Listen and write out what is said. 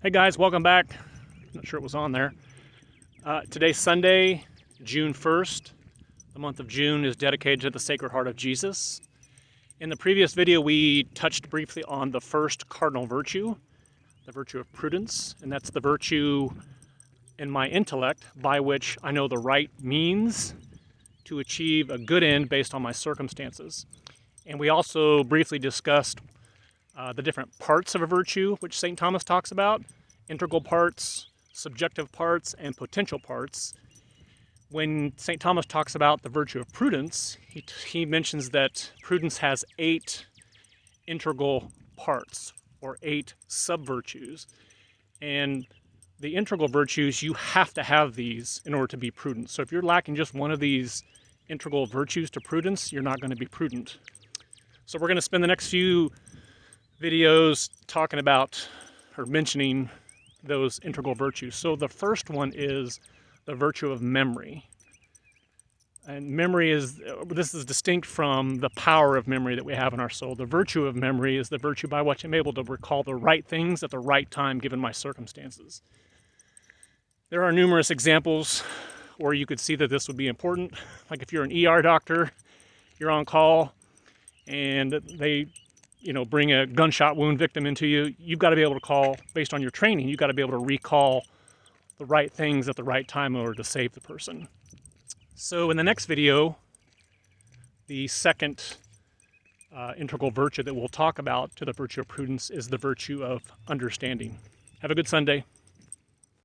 Hey guys, welcome back. Not sure it was on there. Today's Sunday, June 1st. The month of June is dedicated to the Sacred Heart of Jesus. In the previous video, we touched briefly on the first cardinal virtue, the virtue of prudence, and that's the virtue in my intellect by which I know the right means to achieve a good end based on my circumstances. And we also briefly discussed the different parts of a virtue, which St. Thomas talks about: integral parts, subjective parts, and potential parts. When St. Thomas talks about the virtue of prudence, he mentions that prudence has 8 integral parts, or 8 sub-virtues. And the integral virtues, you have to have these in order to be prudent. So if you're lacking just one of these integral virtues to prudence, you're not going to be prudent. So we're going to spend the next few videos talking about or mentioning those integral virtues. So the first one is the virtue of memory. And memory this is distinct from the power of memory that we have in our soul. The virtue of memory is the virtue by which I'm able to recall the right things at the right time given my circumstances. There are numerous examples where you could see that this would be important. Like if you're an ER doctor, you're on call, and they bring a gunshot wound victim into you, you've got to be able to call, based on your training, you've got to be able to recall the right things at the right time in order to save the person. So in the next video, the second integral virtue that we'll talk about to the virtue of prudence is the virtue of understanding. Have a good Sunday.